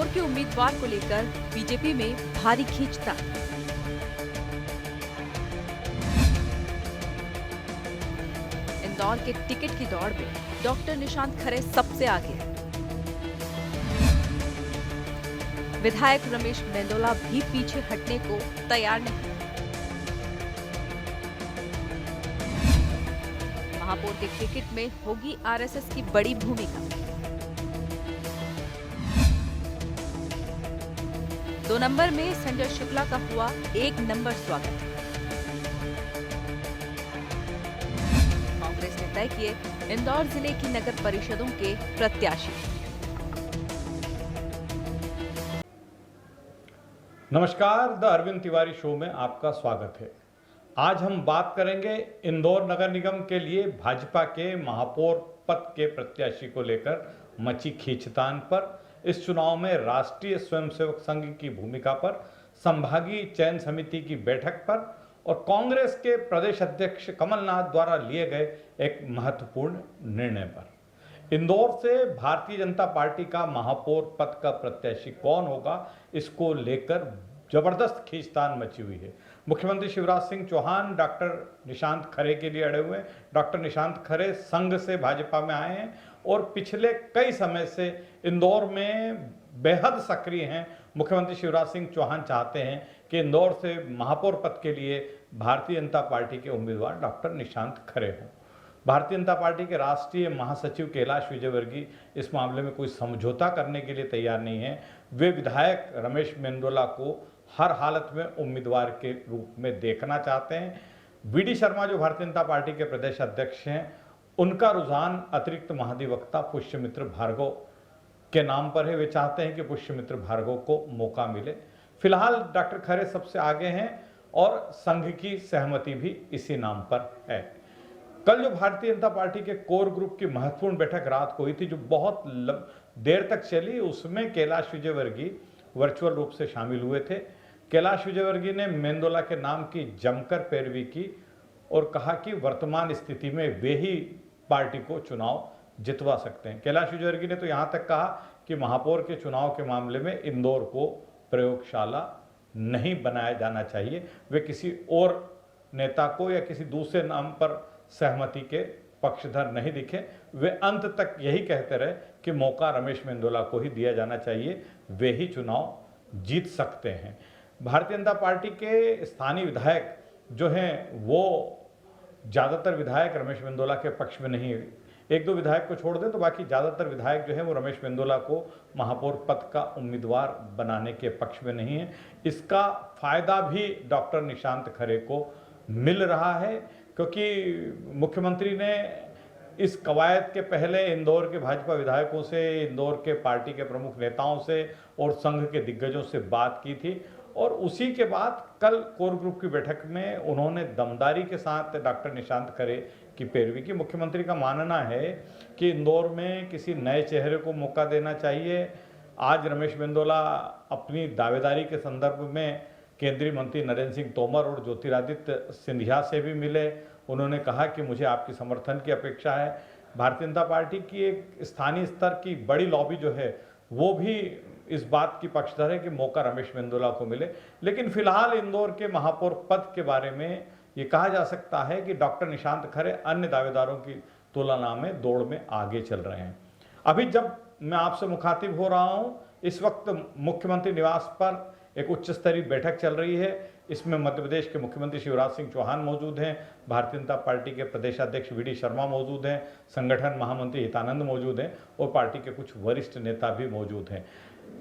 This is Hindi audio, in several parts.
इंदौर के उम्मीदवार को लेकर बीजेपी में भारी खींचतान। इंदौर के टिकट की दौड़ में डॉक्टर निशांत खरे सबसे आगे हैं। विधायक रमेश मेंदोला भी पीछे हटने को तैयार नहीं। महापौर के टिकट में होगी आरएसएस की बड़ी भूमिका। 2 नंबर में संजय शुक्ला का हुआ 1 नंबर स्वागत। कांग्रेस ने तय किए इंदौर जिले की नगर परिषदों के प्रत्याशी। नमस्कार, द अरविंद तिवारी शो में आपका स्वागत है। आज हम बात करेंगे इंदौर नगर निगम के लिए भाजपा के महापौर पद के प्रत्याशी को लेकर मची खींचतान पर, इस चुनाव में राष्ट्रीय स्वयंसेवक संघ की भूमिका पर, संभागीय चयन समिति की बैठक पर और कांग्रेस के प्रदेश अध्यक्ष कमलनाथ द्वारा लिए गए एक महत्वपूर्ण निर्णय पर। इंदौर से भारतीय जनता पार्टी का महापौर पद का प्रत्याशी कौन होगा, इसको लेकर जबरदस्त खींचतान मची हुई है। मुख्यमंत्री शिवराज सिंह चौहान डॉक्टर निशांत खरे के लिए अड़े हुए हैं। डॉक्टर निशांत खरे संघ से भाजपा में आए हैं और पिछले कई समय से इंदौर में बेहद सक्रिय हैं। मुख्यमंत्री शिवराज सिंह चौहान चाहते हैं कि इंदौर से महापौर पद के लिए भारतीय जनता पार्टी के उम्मीदवार डॉक्टर निशांत खरे हों। भारतीय जनता पार्टी के राष्ट्रीय महासचिव कैलाश विजयवर्गीय इस मामले में कोई समझौता करने के लिए तैयार नहीं है। वे विधायक रमेश मेंदोला को हर हालत में उम्मीदवार के रूप में देखना चाहते हैं। वीडी शर्मा जो भारतीय जनता पार्टी के प्रदेश अध्यक्ष हैं, उनका रुझान अतिरिक्त महाधिवक्ता पुष्यमित्र भार्गव के नाम पर है। वे चाहते हैं कि पुष्यमित्र भार्गव को मौका मिले। फिलहाल डॉक्टर खरे सबसे आगे हैं और संघ की सहमति भी इसी नाम पर है। कल जो भारतीय जनता पार्टी के कोर ग्रुप की महत्वपूर्ण बैठक रात को हुई थी, जो बहुत देर तक चली, उसमें कैलाश विजयवर्गीय वर्चुअल रूप से शामिल हुए थे। कैलाश विजयवर्गीय ने मेंदोला के नाम की जमकर पैरवी की और कहा कि वर्तमान स्थिति में वे ही पार्टी को चुनाव जितवा सकते हैं। कैलाश विजयवर्गीय ने तो यहाँ तक कहा कि महापौर के चुनाव के मामले में इंदौर को प्रयोगशाला नहीं बनाया जाना चाहिए। वे किसी और नेता को या किसी दूसरे नाम पर सहमति के पक्षधर नहीं दिखे। वे अंत तक यही कहते रहे कि मौका रमेश मेंदोला को ही दिया जाना चाहिए, वे ही चुनाव जीत सकते हैं। भारतीय जनता पार्टी के स्थानीय विधायक जो हैं, वो ज़्यादातर विधायक रमेश मेंदोला के पक्ष में नहीं है। 1-2 विधायक को छोड़ दें तो बाकी ज़्यादातर विधायक जो है वो रमेश मेंदोला को महापौर पद का उम्मीदवार बनाने के पक्ष में नहीं है। इसका फायदा भी डॉक्टर निशांत खरे को मिल रहा है, क्योंकि मुख्यमंत्री ने इस कवायद के पहले इंदौर के भाजपा विधायकों से, इंदौर के पार्टी के प्रमुख नेताओं से और संघ के दिग्गजों से बात की थी और उसी के बाद कल कोर ग्रुप की बैठक में उन्होंने दमदारी के साथ डॉक्टर निशांत खरे की पैरवी की। मुख्यमंत्री का मानना है कि इंदौर में किसी नए चेहरे को मौका देना चाहिए। आज रमेश मेंदोला अपनी दावेदारी के संदर्भ में केंद्रीय मंत्री नरेंद्र सिंह तोमर और ज्योतिरादित्य सिंधिया से भी मिले। उन्होंने कहा कि मुझे आपकी समर्थन की अपेक्षा है। भारतीय जनता पार्टी की एक स्थानीय स्तर की बड़ी लॉबी जो है, वो भी इस बात की पक्षधर है कि मौका रमेश मेंदोला को मिले। लेकिन फिलहाल इंदौर के महापौर पद के बारे में ये कहा जा सकता है कि डॉक्टर निशांत खरे अन्य दावेदारों की तुलना में दौड़ में आगे चल रहे हैं। अभी जब मैं आपसे मुखातिब हो रहा हूँ, इस वक्त मुख्यमंत्री निवास पर एक उच्च स्तरीय बैठक चल रही है। इसमें मध्य प्रदेश के मुख्यमंत्री शिवराज सिंह चौहान मौजूद हैं, भारतीय जनता पार्टी के प्रदेश अध्यक्ष वीडी शर्मा मौजूद हैं, संगठन महामंत्री हितानंद मौजूद हैं और पार्टी के कुछ वरिष्ठ नेता भी मौजूद हैं।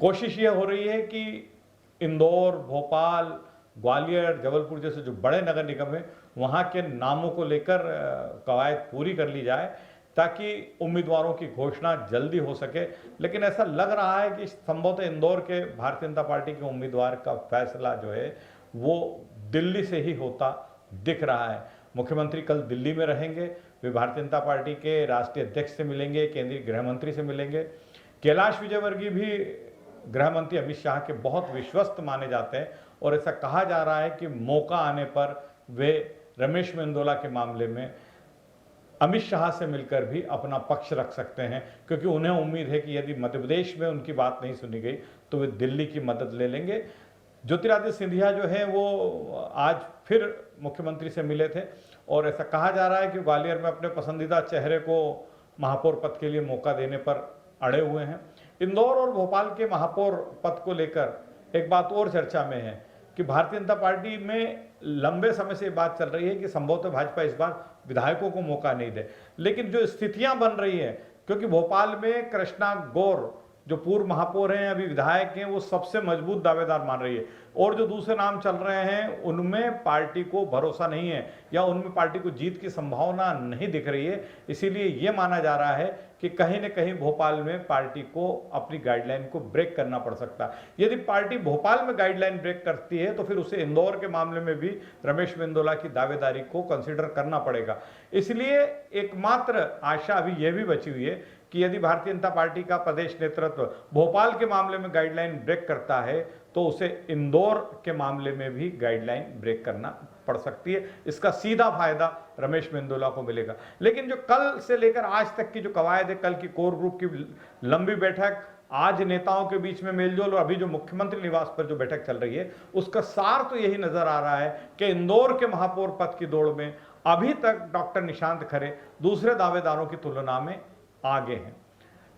कोशिश ये हो रही है कि इंदौर, भोपाल, ग्वालियर, जबलपुर जैसे जो बड़े नगर निगम हैं, वहाँ के नामों को लेकर कवायद पूरी कर ली जाए ताकि उम्मीदवारों की घोषणा जल्दी हो सके। लेकिन ऐसा लग रहा है कि संभवतः इंदौर के भारतीय जनता पार्टी के उम्मीदवार का फैसला जो है वो दिल्ली से ही होता दिख रहा है। मुख्यमंत्री कल दिल्ली में रहेंगे। वे भारतीय जनता पार्टी के राष्ट्रीय अध्यक्ष से मिलेंगे, केंद्रीय गृह मंत्री से मिलेंगे। कैलाश विजयवर्गीय भी गृह मंत्री अमित शाह के बहुत विश्वस्त माने जाते हैं और ऐसा कहा जा रहा है कि मौका आने पर वे रमेश मेंदोला के मामले में अमित शाह से मिलकर भी अपना पक्ष रख सकते हैं, क्योंकि उन्हें उम्मीद है कि यदि मध्य प्रदेश में उनकी बात नहीं सुनी गई तो वे दिल्ली की मदद ले लेंगे। ज्योतिरादित्य सिंधिया जो है वो आज फिर मुख्यमंत्री से मिले थे और ऐसा कहा जा रहा है कि ग्वालियर में अपने पसंदीदा चेहरे को महापौर पद के लिए मौका देने पर अड़े हुए हैं। इंदौर और भोपाल के महापौर पद को लेकर एक बात और चर्चा में है कि भारतीय जनता पार्टी में लंबे समय से बात चल रही है कि संभवतः भाजपा इस बार विधायकों को मौका नहीं दे, लेकिन जो स्थितियां बन रही है, क्योंकि भोपाल में कृष्णा गौर जो पूर्व महापौर हैं, अभी विधायक हैं, वो सबसे मजबूत दावेदार मान रही है और जो दूसरे नाम चल रहे हैं उनमें पार्टी को भरोसा नहीं है या उनमें पार्टी को जीत की संभावना नहीं दिख रही है। इसीलिए ये माना जा रहा है कि कहीं न कहीं भोपाल में पार्टी को अपनी गाइडलाइन को ब्रेक करना पड़ सकता है। यदि पार्टी भोपाल में गाइडलाइन ब्रेक करती है तो फिर उसे इंदौर के मामले में भी रमेश मेंदोला की दावेदारी को कंसिडर करना पड़ेगा। इसलिए एकमात्र आशा अभी यह भी बची हुई है कि यदि भारतीय जनता पार्टी का प्रदेश नेतृत्व भोपाल के मामले में गाइडलाइन ब्रेक करता है तो उसे इंदौर के मामले में भी गाइडलाइन ब्रेक करना पड़ सकती है। इसका सीधा फायदा रमेश मेंदोला को मिलेगा। लेकिन जो कल से लेकर आज तक की जो कवायद है, कल की कोर ग्रुप की लंबी बैठक, आज नेताओं के बीच में मेलजोल और अभी जो मुख्यमंत्री निवास पर जो बैठक चल रही है, उसका सार तो यही नजर आ रहा है कि इंदौर के महापौर पद की दौड़ में अभी तक डॉक्टर निशांत खरे दूसरे दावेदारों की तुलना में आगे हैं।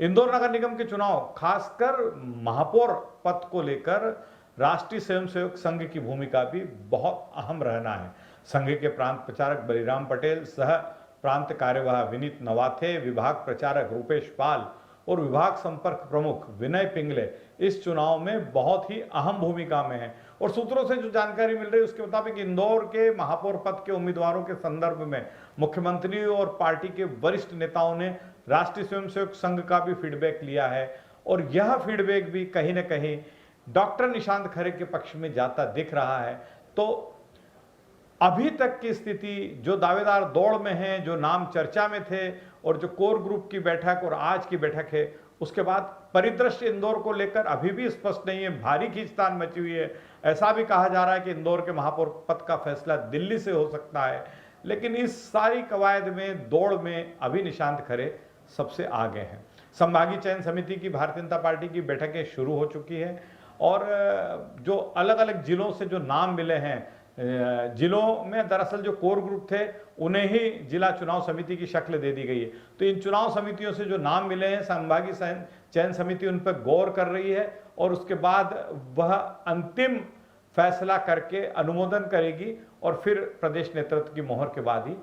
इंदौर नगर निगम के चुनाव, खासकर महापौर पद को लेकर राष्ट्रीय स्वयंसेवक संघ की भूमिका भी बहुत अहम रहना है। संघ के प्रांत प्रचारक बलिराम पटेल, सह प्रांत कार्यवाह विनीत नवाथे, विभाग प्रचारक रूपेश पाल और विभाग संपर्क प्रमुख विनय पिंगले इस चुनाव में बहुत ही अहम भूमिका में है। और सूत्रों से जो जानकारी मिल रही है उसके मुताबिक इंदौर के महापौर पद के उम्मीदवारों के संदर्भ में मुख्यमंत्री और पार्टी के वरिष्ठ नेताओं ने राष्ट्रीय स्वयंसेवक संघ का भी फीडबैक लिया है और यह फीडबैक भी कहीं ना कहीं डॉक्टर निशांत खरे के पक्ष में जाता दिख रहा है। तो अभी तक की स्थिति, जो दावेदार दौड़ में हैं, जो नाम चर्चा में थे और जो कोर ग्रुप की बैठक और आज की बैठक है, उसके बाद परिदृश्य इंदौर को लेकर अभी भी स्पष्ट नहीं है। भारी खींचतान मची हुई है। ऐसा भी कहा जा रहा है कि इंदौर के महापौर पद का फैसला दिल्ली से हो सकता है। लेकिन इस सारी कवायद में, दौड़ में अभी निशांत खरे सबसे आगे हैं। संभागीय चयन समिति की भारतीय जनता पार्टी की बैठकें शुरू हो चुकी है और जो अलग अलग जिलों से जो नाम मिले हैं, जिलों में दरअसल जो कोर ग्रुप थे उन्हें ही जिला चुनाव समिति की शक्ल दे दी गई है। तो इन चुनाव समितियों से जो नाम मिले हैं, संभागीय चयन समिति उन पर गौर कर रही है और उसके बाद वह अंतिम फैसला करके अनुमोदन करेगी और फिर प्रदेश नेतृत्व की मोहर के बाद ही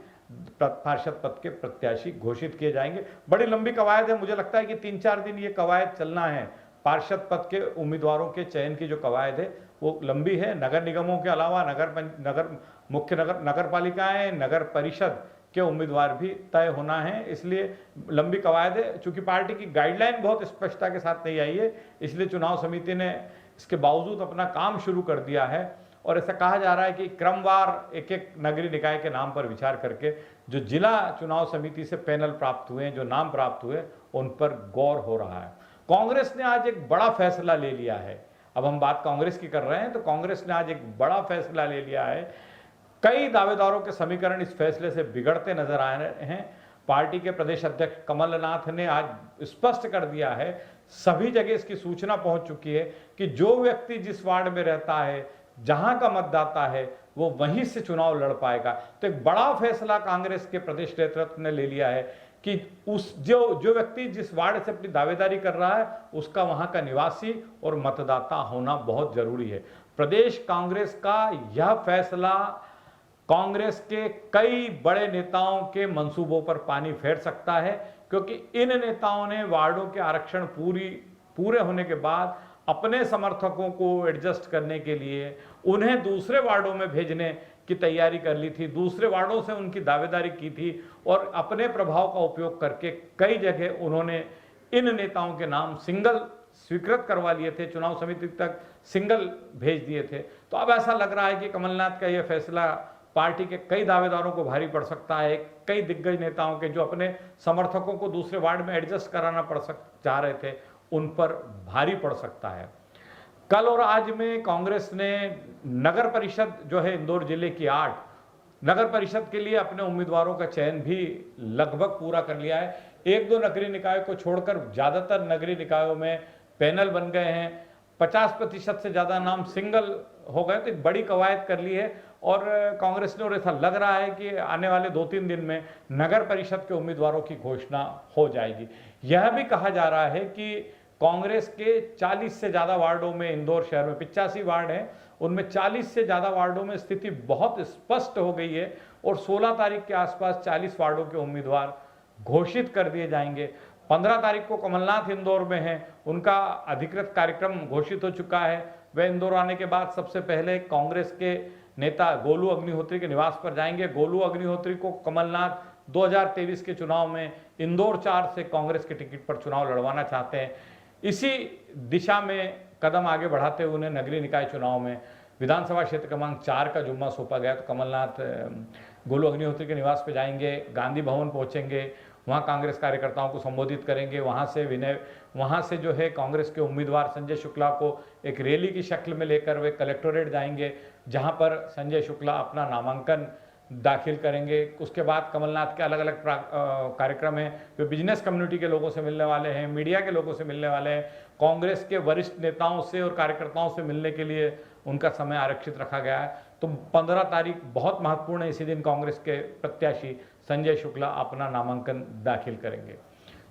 पार्षद पद के प्रत्याशी घोषित किए जाएंगे। बड़ी लंबी कवायद है, मुझे लगता है कि 3-4 दिन ये कवायद चलना है। पार्षद पद के उम्मीदवारों के चयन की जो कवायद है वो लंबी है। नगर निगमों के अलावा नगर पालिकाएं, नगर परिषद के उम्मीदवार भी तय होना है, इसलिए लंबी कवायद है। चूंकि पार्टी की गाइडलाइन बहुत स्पष्टता के साथ नहीं आई है, इसलिए चुनाव समिति ने इसके बावजूद अपना काम शुरू कर दिया है और ऐसा कहा जा रहा है कि क्रमवार एक एक नगरीय निकाय के नाम पर विचार करके जो जिला चुनाव समिति से पैनल प्राप्त हुए, जो नाम प्राप्त हुए, उन पर गौर हो रहा है। कांग्रेस ने आज एक बड़ा फैसला ले लिया है। अब हम बात कांग्रेस की कर रहे हैं तो कांग्रेस ने आज एक बड़ा फैसला ले लिया है। कई दावेदारों के समीकरण इस फैसले से बिगड़ते नजर आ रहे हैं। पार्टी के प्रदेश अध्यक्ष कमलनाथ ने आज स्पष्ट कर दिया है, सभी जगह इसकी सूचना पहुंच चुकी है कि जो व्यक्ति जिस वार्ड में रहता है, जहां का मतदाता है, वो वहीं से चुनाव लड़ पाएगा। तो एक बड़ा फैसला कांग्रेस के प्रदेश नेतृत्व ने ले लिया है कि उस जो व्यक्ति जिस वार्ड से अपनी दावेदारी कर रहा है उसका वहां का निवासी और मतदाता होना बहुत जरूरी है। प्रदेश कांग्रेस का यह फैसला कांग्रेस के कई बड़े नेताओं के मंसूबों पर पानी फेर सकता है, क्योंकि इन नेताओं ने वार्डों के आरक्षण पूरे होने के बाद अपने समर्थकों को एडजस्ट करने के लिए उन्हें दूसरे वार्डों में भेजने की तैयारी कर ली थी, दूसरे वार्डों से उनकी दावेदारी की थी और अपने प्रभाव का उपयोग करके कई जगह उन्होंने इन नेताओं के नाम सिंगल स्वीकृत करवा लिए थे, चुनाव समिति तक सिंगल भेज दिए थे। तो अब ऐसा लग रहा है कि कमलनाथ का यह फैसला पार्टी के कई दावेदारों को भारी पड़ सकता है। कई दिग्गज नेताओं के जो अपने समर्थकों को दूसरे वार्ड में एडजस्ट कराना चाह रहे थे, उन पर भारी पड़ सकता है। कल और आज में कांग्रेस ने नगर परिषद जो है इंदौर जिले की 8 नगर परिषद के लिए अपने उम्मीदवारों का चयन भी लगभग पूरा कर लिया है। 1-2 नगरीय निकायों को छोड़कर ज्यादातर नगरीय निकायों में पैनल बन गए हैं। 50% से ज़्यादा नाम सिंगल हो गए, तो एक बड़ी कवायद कर ली है और कांग्रेस ने, और ऐसा लग रहा है कि आने वाले 2-3 दिन में नगर परिषद के उम्मीदवारों की घोषणा हो जाएगी। यह भी कहा जा रहा है कि कांग्रेस के 40 से ज़्यादा वार्डों में, इंदौर शहर में 85 वार्ड हैं, उनमें 40 से ज़्यादा वार्डों में स्थिति बहुत स्पष्ट हो गई है और 16 तारीख के आसपास 40 वार्डों के उम्मीदवार घोषित कर दिए जाएंगे। 15 तारीख को कमलनाथ इंदौर में हैं, उनका अधिकृत कार्यक्रम घोषित हो चुका है। वे इंदौर आने के बाद सबसे पहले कांग्रेस के नेता गोलू अग्निहोत्री के निवास पर जाएंगे। गोलू अग्निहोत्री को कमलनाथ 2023 के चुनाव में इंदौर 4 से कांग्रेस के टिकट पर चुनाव लड़वाना चाहते हैं। इसी दिशा में कदम आगे बढ़ाते हुए उन्हें नगरीय निकाय चुनाव में विधानसभा क्षेत्र क्रमांक 4 का जुम्मा सौंपा गया। तो कमलनाथ गोलू अग्निहोत्री के निवास पर जाएंगे, गांधी भवन पहुंचेंगे, वहां कांग्रेस कार्यकर्ताओं को संबोधित करेंगे। वहां से जो है कांग्रेस के उम्मीदवार संजय शुक्ला को एक रैली की शक्ल में लेकर वे कलेक्टोरेट जाएंगे, जहां पर संजय शुक्ला अपना नामांकन दाखिल करेंगे। उसके बाद कमलनाथ के अलग अलग कार्यक्रम हैं, वे बिजनेस कम्युनिटी के लोगों से मिलने वाले हैं, मीडिया के लोगों से मिलने वाले हैं, कांग्रेस के वरिष्ठ नेताओं से और कार्यकर्ताओं से मिलने के लिए उनका समय आरक्षित रखा गया है। तो 15 तारीख बहुत महत्वपूर्ण है, इसी दिन कांग्रेस के प्रत्याशी संजय शुक्ला अपना नामांकन दाखिल करेंगे।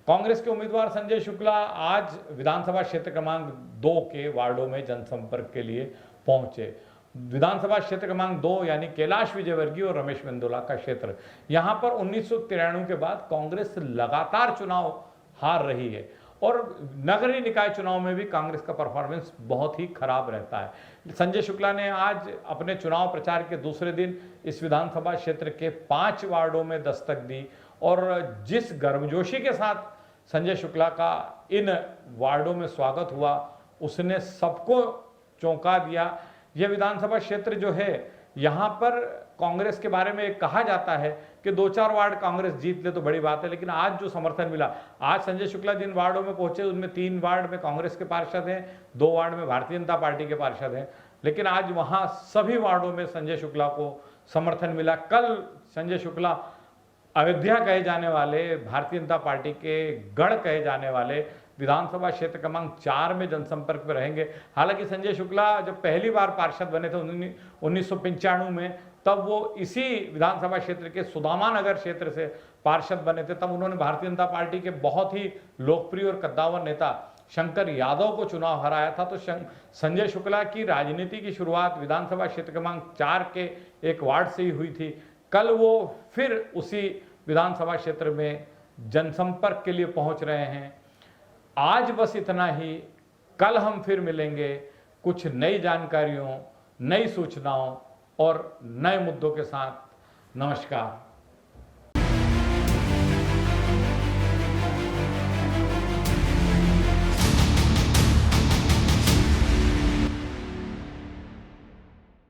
कांग्रेस के उम्मीदवार संजय शुक्ला आज विधानसभा क्षेत्र क्रमांक 2 के वार्डों में जनसंपर्क के लिए पहुंचे। विधानसभा क्षेत्र क्रमांक 2 यानी कैलाश विजयवर्गीय और रमेश मेंदोला का क्षेत्र, यहां पर 1993 के बाद कांग्रेस लगातार चुनाव हार रही है और नगरीय निकाय चुनाव में भी कांग्रेस का परफॉर्मेंस बहुत ही खराब रहता है। संजय शुक्ला ने आज अपने चुनाव प्रचार के दूसरे दिन इस विधानसभा क्षेत्र के 5 वार्डों में दस्तक दी और जिस गर्मजोशी के साथ संजय शुक्ला का इन वार्डों में स्वागत हुआ, उसने सबको चौंका दिया। यह विधानसभा क्षेत्र जो है, यहाँ पर कांग्रेस के बारे में कहा जाता है कि 2-4 वार्ड कांग्रेस जीत ले तो बड़ी बात है, लेकिन आज जो समर्थन मिला, आज संजय शुक्ला जिन वार्डों में पहुंचे उनमें 3 वार्ड में कांग्रेस के पार्षद हैं, 2 वार्ड में भारतीय जनता पार्टी के पार्षद हैं, लेकिन आज वहां सभी वार्डों में संजय शुक्ला को समर्थन मिला। कल संजय शुक्ला अयोध्या कहे जाने वाले, भारतीय जनता पार्टी के गढ़ कहे जाने वाले विधानसभा क्षेत्र क्रमांक 4 में जनसंपर्क में रहेंगे। हालांकि संजय शुक्ला जब पहली बार पार्षद बने थे 1995 में, तब वो इसी विधानसभा क्षेत्र के सुदामा नगर क्षेत्र से पार्षद बने थे। तब उन्होंने भारतीय जनता पार्टी के बहुत ही लोकप्रिय और कद्दावर नेता शंकर यादव को चुनाव हराया था। तो संजय शुक्ला की राजनीति की शुरुआत विधानसभा क्षेत्र क्रमांक 4 के एक वार्ड से ही हुई थी। कल वो फिर उसी विधानसभा क्षेत्र में जनसंपर्क के लिए पहुंच रहे हैं। आज बस इतना ही, कल हम फिर मिलेंगे कुछ नई जानकारियों, नई सूचनाओं और नए मुद्दों के साथ। नमस्कार।